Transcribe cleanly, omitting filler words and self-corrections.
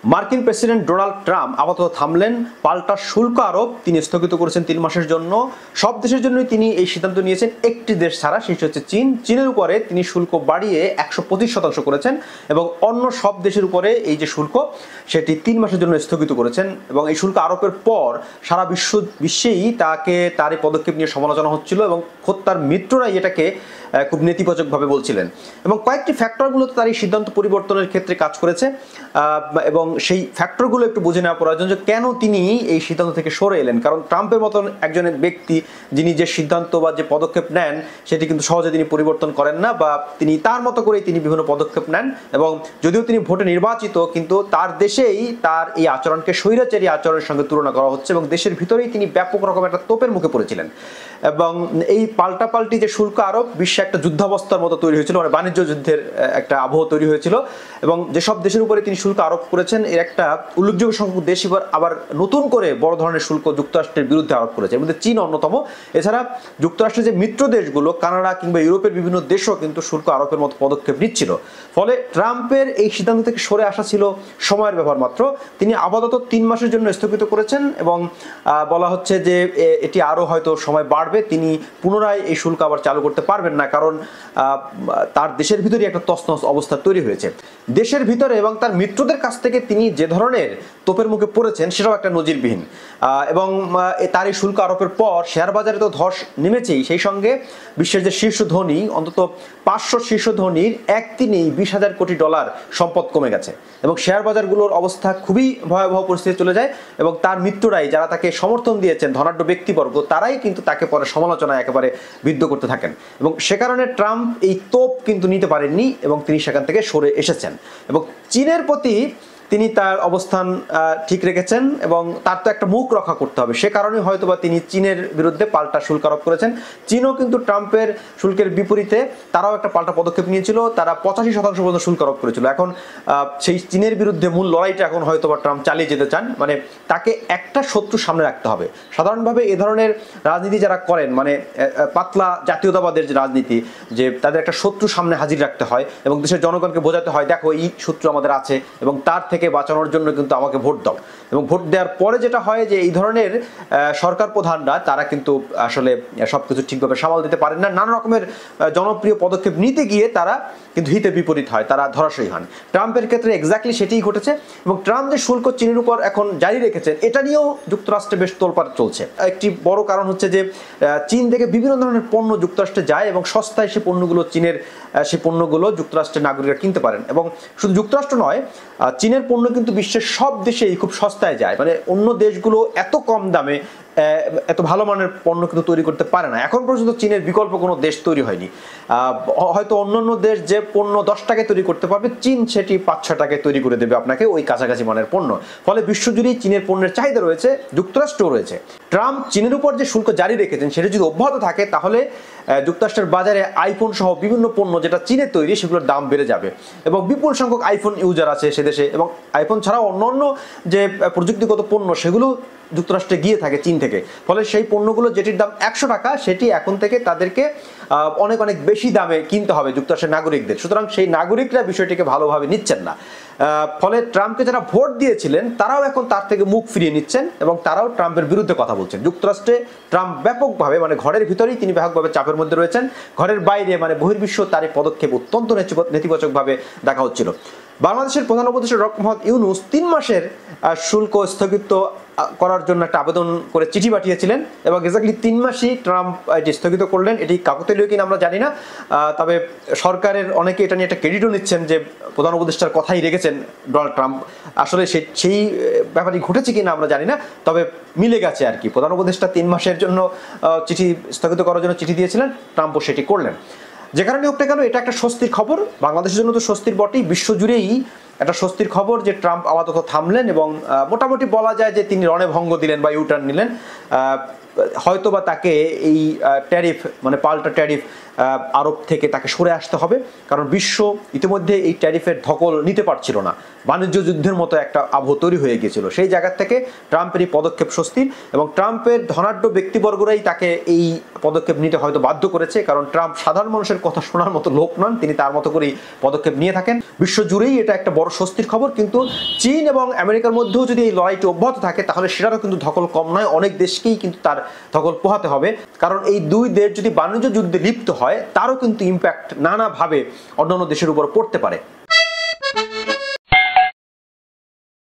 মার্কিন president Donald Trump আপাতত থামলেন, পাল্টা শুল্ক আরোপ তিনি স্থগিত করেছেন 3 মাসের জন্য। সব দেশের জন্যই তিনি এই সিদ্ধান্ত নিয়েছেন, একটি দেশ ছাড়া, সেটি হচ্ছে চীন। চীনের উপরে তিনি শুল্ক বাড়িয়ে 125% করেছেন এবং অন্য সব দেশের উপরে এই যে শুল্ক সেটি 3 মাসের জন্য স্থগিত করেছেন। এবং এই শুল্ক আরোপের পর সারা বিশ্বেই তার এই পদক্ষেপ নিয়ে সমালোচনা হচ্ছিল এবং খোদ তার মিত্ররাই এটাকে খুব নেতিবাচকভাবে বলছিলেন। এবং কয়েকটি ফ্যাক্টরগুলো তার এই সিদ্ধান্ত পরিবর্তনের ক্ষেত্রে কাজ করেছে এবং সেই ফ্যাক্টরগুলো একটু বুঝে নেওয়া প্রয়োজন যে কেন তিনি এই সিদ্ধান্ত থেকে সরে এলেন। কারণ ট্রাম্পের মতন একজনের ব্যক্তি যিনি যে সিদ্ধান্ত বা যে পদক্ষেপ নেন সেটি কিন্তু সহজে তিনি পরিবর্তন করেন না, বা তিনি তার মতো করেই তিনি বিভিন্ন পদক্ষেপ নেন। এবং যদিও তিনি ভোটে নির্বাচিত, কিন্তু তার দেশেই তার এই আচরণকে স্বৈরাচারী আচরণের সঙ্গে তুলনা করা হচ্ছে এবং দেশের ভিতরেই তিনি ব্যাপক রকম একটা তোপের মুখে পড়েছিলেন। এবং এই পাল্টাপাল্টি যে শুল্ক আরোপ বিশ্বে একটা যুদ্ধাবস্থার মতো তৈরি হয়েছিল, মানে বাণিজ্য যুদ্ধের একটা আবহ তৈরি হয়েছিল। এবং যেসব দেশের উপরে তিনি শুল্ক আরোপ করেছেন এর একটা উল্লেখযোগ্য সংখ্যক দেশ এবার আবার নতুন করে বড় ধরনের শুল্ক যুক্তরাষ্ট্রের বিরুদ্ধে আরোপ করেছে, এর মধ্যে চীন অন্যতম। এছাড়া যুক্তরাষ্ট্রের যে মিত্র দেশগুলো, কানাডা কিংবা ইউরোপের বিভিন্ন দেশও কিন্তু শুল্ক আরোপের মতো পদক্ষেপ নিচ্ছিল। ফলে ট্রাম্পের এই সিদ্ধান্ত থেকে সরে আসা ছিল সময়ের ব্যাপার মাত্র। তিনি আপাতত 3 মাসের জন্য স্থগিত করেছেন এবং বলা হচ্ছে যে এটি আরও হয়তো সময় বাড়বে, তিনি পুনরায় এই শুল্ক আবার চালু করতে পারবেন না, কারণ তার দেশের ভিতরে একটা তছনছ অবস্থা তৈরি হয়েছে। দেশের ভিতরে এবং তার মিত্রদের কাছ থেকে তিনি যে ধরনের তোপের মুখে পড়েছেন সেটাও একটা নজিরবিহীন। এবং তার এই শুল্ক আরোপের পর শেয়ার বাজারে তো ধস নেমেছেই, সেই সঙ্গে বিশ্বের যে শীর্ষ ধনী, অন্তত 500 শীর্ষ ধনীর একদিনেই $20,000 কোটি সম্পদ কমে গেছে এবং শেয়ার বাজারগুলোর অবস্থা খুবই ভয়াবহ পরিস্থিতি চলে যায়। এবং তার মিত্ররাই, যারা তাকে সমর্থন দিয়েছেন, ধনাঢ্য ব্যক্তিবর্গ, তারাই কিন্তু তাকে পরে সমালোচনায় একেবারে বিদ্ধ করতে থাকেন। এবং সে কারণে ট্রাম্প এই তোপ কিন্তু নিতে পারেননি এবং তিনি সেখান থেকে সরে এসেছেন। এবং চীনের প্রতি তিনি তার অবস্থান ঠিক রেখেছেন এবং তার তো একটা মুখ রক্ষা করতে হবে, সে কারণে হয়তোবা তিনি চীনের বিরুদ্ধে পাল্টা শুল্ক আরোপ করেছেন। চীনও কিন্তু ট্রাম্পের শুল্কের বিপরীতে তারাও একটা পাল্টা পদক্ষেপ নিয়েছিল, তারা 85% পর্যন্ত শুল্ক আরোপ করেছিল। এখন সেই চীনের বিরুদ্ধে মূল লড়াইটা এখন হয়তোবা ট্রাম্প চালিয়ে যেতে চান, মানে তাকে একটা শত্রু সামনে রাখতে হবে। সাধারণভাবে এ ধরনের রাজনীতি যারা করেন, মানে পাতলা জাতীয়তাবাদের যে রাজনীতি, যে তাদের একটা শত্রু সামনে হাজির রাখতে হয় এবং দেশের জনগণকে বোঝাতে হয়, দেখো এই শত্রু আমাদের আছে এবং তার থেকে বাঁচানোর জন্য কিন্তু আমাকে ভোট দাও। এবং ভোট দেওয়ার পরে যেটা হয় যে এই ধরনের সরকার প্রধানরা তারা কিন্তু আসলে সবকিছু ঠিকভাবে সামাল দিতে পারেন না, নানা রকমের জনপ্রিয় পদক্ষেপ নিতে গিয়ে তারা কিন্তু হিতে বিপরীত হয়, তারা ধরাশয়ী হন। ট্রাম্পের ক্ষেত্রে এক্স্যাক্টলি সেটিই ঘটেছে। এবং ট্রাম্প যে শুল্ক চীনের উপর এখন জারি রেখেছেন, এটা নিয়েও যুক্তরাষ্ট্রে বেশ তোলপাড় চলছে। একটি বড় কারণ হচ্ছে যে চীন থেকে বিভিন্ন ধরনের পণ্য যুক্তরাষ্ট্রে যায় এবং সস্তায় সে পণ্যগুলো সেই পণ্যগুলো যুক্তরাষ্ট্রের নাগরিকরা কিনতে পারেন। এবং শুধু যুক্তরাষ্ট্র নয়, চীনের পণ্য কিন্তু বিশ্বের সব দেশেই খুব সস্তায় যায়, মানে অন্য দেশগুলো এত কম দামে এত ভালো মানের পণ্য কিন্তু তৈরি করতে পারে না। এখন পর্যন্ত চীনের বিকল্প কোনো দেশ তৈরি হয়নি। হয়তো অন্যান্য দেশ যে পণ্য 10 টাকায় তৈরি করতে পারবে, চীন সেটি 5-6 টাকায় তৈরি করে দেবে আপনাকে ওই কাছাকাছি মানের পণ্য। ফলে বিশ্বজুড়েই চীনের পণ্যের চাহিদা রয়েছে, যুক্তরাষ্ট্রেও রয়েছে। ট্রাম্প চীনের উপর যে শুল্ক জারি রেখেছেন সেটা যদি অব্যাহত থাকে, তাহলে যুক্তরাষ্ট্রের বাজারে আইফোন সহ বিভিন্ন পণ্য যেটা চীনের তৈরি সেগুলোর দাম বেড়ে যাবে এবং বিপুল সংখ্যক আইফোন ইউজার আছে সে দেশে। এবং আইফোন ছাড়াও অন্যান্য যে প্রযুক্তিগত পণ্য সেগুলো যুক্তরাষ্ট্রে গিয়ে থাকে চীন থেকে। ফলে সেই পণ্যগুলো যেটির দাম 100 টাকা, সেটি এখন থেকে তাদেরকে অনেক অনেক বেশি দামে কিনতে হবে যুক্তরাষ্ট্রের নাগরিকদের। সুতরাং সেই নাগরিকরা বিষয়টিকে ভালোভাবে নিচ্ছেন না। ফলে ট্রাম্পকে যারা ভোট দিয়েছিলেন তারাও এখন তার থেকে মুখ ফিরিয়ে নিচ্ছেন এবং তারাও ট্রাম্পের বিরুদ্ধে কথা বলছেন। যুক্তরাষ্ট্রে ট্রাম্প ব্যাপকভাবে, মানে ঘরের ভিতরেই তিনি ব্যাপকভাবে চাপের মধ্যে রয়েছেন, ঘরের বাইরে মানে বহির্বিশ্ব তার এই পদক্ষেপ অত্যন্ত নেতিবাচকভাবে দেখা হচ্ছিল। বাংলাদেশের প্রধান উপদেষ্টা ডক্টর মোহাম্মদ ইউনূস 3 মাসের শুল্ক স্থগিত করার জন্য একটা আবেদন করে চিঠি পাঠিয়েছিলেন এবং এক্স্যাক্টলি 3 মাসই ট্রাম্প এটি স্থগিত করলেন। এটি কাকতালীয় কিনা আমরা জানি না, তবে সরকারের অনেকে এটা নিয়ে একটা ক্রেডিটও নিচ্ছেন যে প্রধান উপদেষ্টার কথাই রেখেছেন ডোনাল্ড ট্রাম্প। আসলে সেই ব্যাপারটি ঘটেছে কিনা আমরা জানি না, তবে মিলে গেছে আর কি। প্রধান উপদেষ্টা 3 মাসের জন্য চিঠি স্থগিত করার জন্য চিঠি দিয়েছিলেন, ট্রাম্পও সেটি করলেন। যে কারণে হোক না কেন, এটা একটা স্বস্তির খবর। বাংলাদেশের জন্য তো স্বস্তির বটেই, বিশ্বজুড়েই একটা স্বস্তির খবর যে ট্রাম্প আপাতত থামলেন এবং মোটামুটি বলা যায় যে তিনি রণে ভঙ্গ দিলেন বা ইউটার্ন নিলেন। হয়তোবা তাকে এই ট্যারিফ মানে পাল্টা ট্যারিফ আরোপ থেকে তাকে সরে আসতে হবে, কারণ বিশ্ব ইতিমধ্যে এই ট্যারিফের ধকল নিতে পারছিল না, বাণিজ্য যুদ্ধের মতো একটা আবহ তৈরি হয়ে গিয়েছিল। সেই জায়গা থেকে ট্রাম্পের এই পদক্ষেপ স্বস্তির, এবং ট্রাম্পের ধনাঢ্য ব্যক্তিবর্গরাই তাকে এই পদক্ষেপ নিতে হয়তো বাধ্য করেছে, কারণ ট্রাম্প সাধারণ মানুষের কথা শোনার মতো লোক নন, তিনি তার মতো করেই পদক্ষেপ নিয়ে থাকেন। বিশ্ব জুড়েই এটা একটা বড় স্বস্তির খবর। কিন্তু চীন এবং আমেরিকার মধ্যেও যদি এই লড়াইটি অব্যাহত থাকে তাহলে সেটারও কিন্তু ধকল কম নয়, অনেক দেশকেই কিন্তু তার ধকল পোহাতে হবে, কারণ এই দুই দেশ যদি বাণিজ্য যুদ্ধে লিপ্ত হয় তারও কিন্তু ইম্প্যাক্ট নানাভাবে অন্যান্য দেশের উপর পড়তে পারে।